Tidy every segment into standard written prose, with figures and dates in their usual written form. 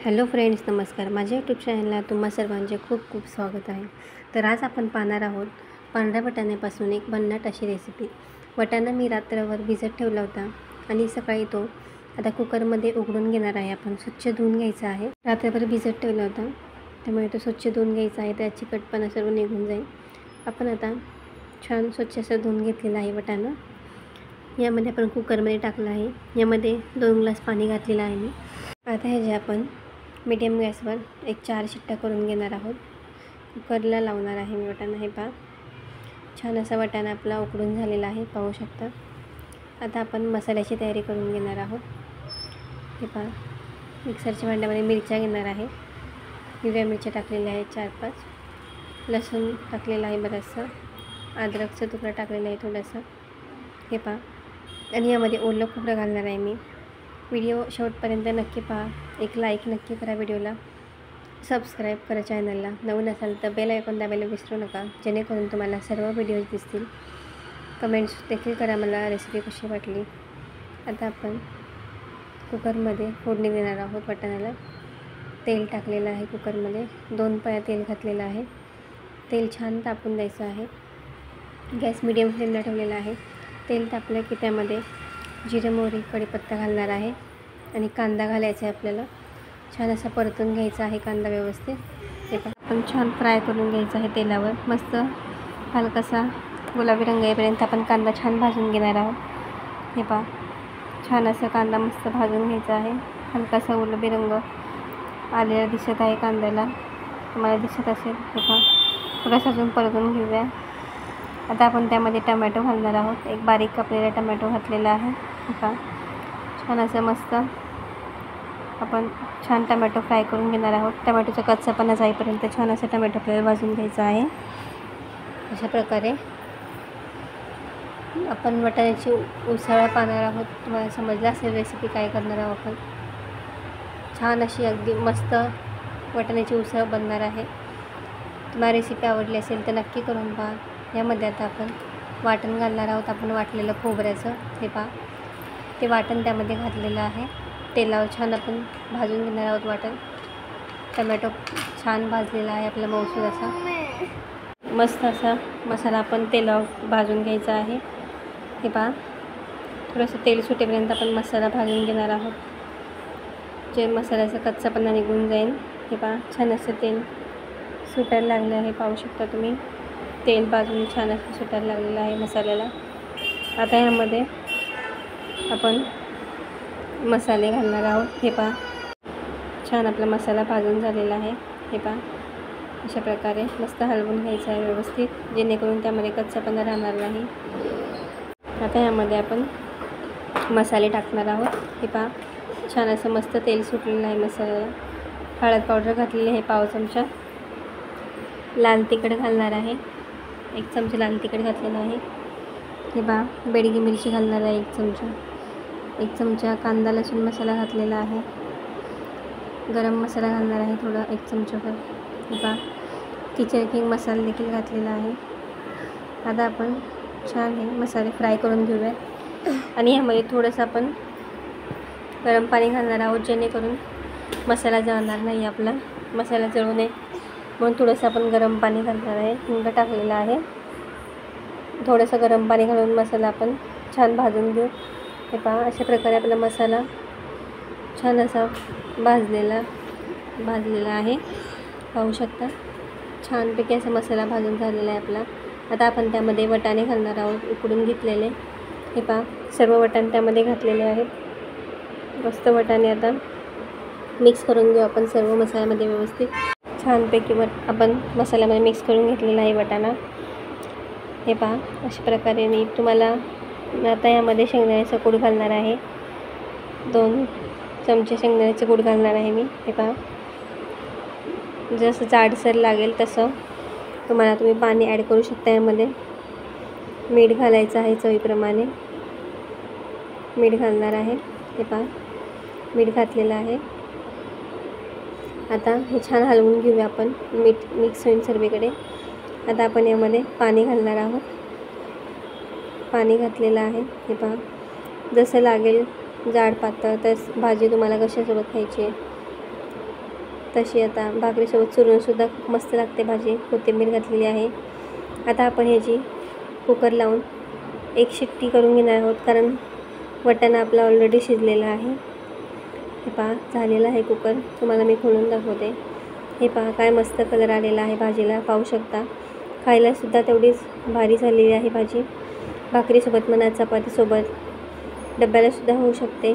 Hello friends, नमस्कार. माझ्या YouTube चॅनलला तुम्हा सर्वांचे खूप खूप स्वागत आहे. तर आज आपण पाहणार आहोत पांढऱ्या वाटाण्यापासून एक भन्नाट अशी रेसिपी. वाटाणा मी रात्रभर भिजत ठेवला होता आणि सकाळी तो आता कुकरमध्ये उघडून घेणार आहे. आपण स्वच्छ धुवून घ्यायचा आहे. रात्रभर भिजत ठेवला होता त्यामुळे तो स्वच्छ धुवून घ्यायचा आहे. त्याची चिकटपणा सर्व निघून जाईल. आपण आता छान स्वच्छ असं धुवून घेतलेलं आहे वाटाणा. यामध्ये आपण कुकरमध्ये टाकलं आहे. यामध्ये 2 ग्लास पाणी घातलेलं आहे मी. आता ह्याचे आपण मीडियम गॅसवर 4 शिट्ट्या करून घेणार आहोत. कुकरला लावणार आहे मी वाटाणा. हे पहा, छान असा वाटाणा आपला उकडून झालेला आहे, पाहू शकता. आता आपण मसाल्याची तयारी करून घेणार आहोत. हे पहा, मिक्सरच्या भांड्यामध्ये मिरच्या घेणार आहे. हिरव्या मिरच्या टाकलेल्या आहेत 4-5. लसूण टाकलेला आहे बराचसा. अद्रकचा तुकडा टाकलेला आहे थोडासा. हे पहा, आणि यामध्ये ओलं खोबरं घालणार आहे मी. व्हिडिओ शेवटपर्यंत नक्की पहा. एक लाईक नक्की करा व्हिडिओला. सबस्क्राईब करा चॅनलला. नवीन असाल तर बेल आयकॉन दाबायला विसरू नका, जेणेकरून तुम्हाला सर्व व्हिडिओज दिसतील. कमेंट्स देखील करा मला रेसिपी कशी वाटली. आता आपण कुकरमध्ये फोडणी देणार आहोत वाटाण्याला. तेल टाकलेलं आहे कुकरमध्ये. 2 पळ्या तेल घातलेलं आहे. तेल छान तापून द्यायचं आहे. गॅस मिडियम फ्लेमला ठेवलेला आहे. तेल तापलं की त्यामध्ये जिरे, मोहरी, कढीपत्ता घालणार आहे आणि कांदा घालायचा आहे आपल्याला. छान असा परतून घ्यायचा आहे कांदा व्यवस्थित. ते पण आपण छान फ्राय करून घ्यायचं आहे तेलावर. मस्त हलकासा गुलाबी रंग येईपर्यंत आपण कांदा छान भाजून घेणार आहोत. हे पहा, छान असा कांदा मस्त भाजून घ्यायचा आहे. हलकासा गुलाबी रंग आलेला दिसत आहे कांद्याला, तुम्हाला दिसत असेल. हे पहा, थोडासा अजून परतून घेऊया. आता आपण त्यामध्ये टमॅटो घालणार आहोत. एक बारीक कापलेला टमॅटो घातलेला आहे. आता छान असं मस्त आपण टमॅटो फ्राय करून घेणार आहोत. टमॅटोचा कच्चापणा जाईपर्यंत छान असं टमॅटो आपल्याला भाजून घ्यायचं आहे. अशा प्रकारे आपण वाटाण्याची उसळ पाहणार आहोत. तुम्हाला समजलं असेल रेसिपी काय करणार आहोत आपण. छान अशी अगदी मस्त वाटाण्याची उसळ बनणार आहे. तुम्हाला रेसिपी आवडली असेल तर नक्की करून पहा. यामध्ये आता आपण वाटण घालणार आहोत. आपण वाटलेलं खोबऱ्याचं. हे पहा, ते वाटण त्यामध्ये घातलेलं आहे. तेलावर छान आपण भाजून घेणार आहोत वाटण. टमॅटो छान भाजलेला आहे आपला मऊसूर असा. मस्त असा मसाला आपण तेलावर भाजून घ्यायचा आहे. हे पहा, थोडंसं तेल सुटेपर्यंत आपण मसाला भाजून घेणार आहोत, जे मसाल्याचा कच्चापणा निघून जाईल. हे पहा, छान असं तेल सुटायला लागलं आहे, पाहू शकता तुम्ही. तेल भाजून छान असं सुटायला लागलेलं आहे मसाल्याला. आता यामध्ये आपण मसाले घालणार आहोत. हे पहा, छान आपला मसाला भाजून झालेला आहे. हे पहा, अशा प्रकारे मस्त हलवून घ्यायचं आहे व्यवस्थित, जेणेकरून त्यामध्ये कच्चापणा राहणार नाही. आता यामध्ये आपण मसाले टाकणार आहोत. हे पहा, छान असं मस्त तेल सुटलेलं आहे मसाल्याला. हळद पावडर घातलेली आहे 1 चमचा. लाल तिखट घालणार आहे. 1 चमचा लाल तिखट घातलेलं आहे. हे पहा, बेडगी मिरची घालणार आहे 1 चमचा. 1 चमचा कांदा लसूण मसाला घातलेला आहे. गरम मसाला घालणार आहे थोडा 1 चमचाभर. हे पहा, किचन किंग मसाला देखील घातलेला आहे. आता आपण छान हे मसाले फ्राय करून घेऊया. आणि यामध्ये थोडंसं आपण गरम पाणी घालणार आहोत, जेणेकरून मसाला जळणार नाही आपला. मसाला जळू नये म्हणून थोडंसं आपण गरम पाणी घालणार आहे. हिंग टाकलेला आहे. थोडंसं गरम पाणी घालून मसाला आपण छान भाजून घेऊ. हे पहा, अशा प्रकारे आपला मसाला छान असा भाजलेला आहे, पाहू शकता. छानपैकी असा मसाला भाजून झालेला आहे आपला. आता आपण त्यामध्ये वाटाणे घालणार आहोत, उकडून घेतलेले. हे पहा, सर्व वाटाणे त्यामध्ये घातलेले आहेत. मस्त वाटाणे आता मिक्स करून घेऊ आपण सर्व मसाल्यामध्ये व्यवस्थित. छानपैकी आपण मसाल्यामध्ये मिक्स करून घेतलेला आहे वाटाणा. हे पहा, अशा प्रकारे मी तुम्हाला आता यामध्ये शेंगदाण्याचा कूट घालणार आहे. 2 चमचे शेंगदाण्याचे कूट घालणार आहे मी. हे पहा, जसं जाडसर लागेल तसं तुम्ही पाणी ॲड करू शकता. यामध्ये मीठ घालायचं आहे चवीप्रमाणे. मीठ घालणार आहे. हे पहा, मीठ घातलेलं आहे. आता हे छान हलवून घेऊया आपण. मीठ मिक्स होईल सर्वीकडे. आता आपण यामध्ये पाणी घालणार आहोत. पाणी घातलेलं आहे. हे पहा, जसं लागेल जाड पातळ तर भाजी तुम्हाला कशासोबत खायची आहे तशी आता भाकरीसोबत चुरूनसुद्धा खूप मस्त लागते भाजी. कोथिंबीर घातलेली आहे. आता आपण ह्याची कुकर लावून एक शिट्टी करून घेणार आहोत, कारण वाटाणा आपला ऑलरेडी शिजलेला आहे. हे पहा झालेलं आहे कुकर. तुम्हाला मी खोलून दाखवते. हे पहा काय मस्त कलर आलेला आहे भाजीला, पाहू शकता. खायलासुद्धा तेवढीच भारी झालेली आहे भाजी. भाकरीसोबत म्हणा, चपातीसोबत, डब्यालासुद्धा होऊ शकते.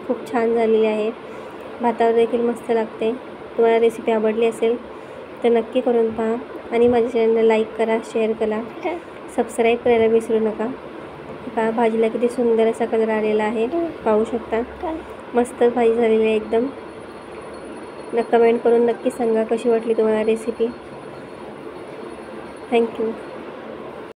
खूप छान झालेली आहे. भातावर देखील मस्त लागते. तुम्हाला रेसिपी आवडली असेल तर नक्की करून पहा आणि माझ्या चॅनलला लाईक करा, शेअर करा, सबस्क्राईब करायला विसरू नका. पहा भाजीला किती सुंदर असा कलर आलेला आहे, पाहू शकता. मस्त भाजी झालेली आहे एकदम. कमेंट करून नक्की सांगा कशी वाटली तुम्हाला रेसिपी. थँक्यू.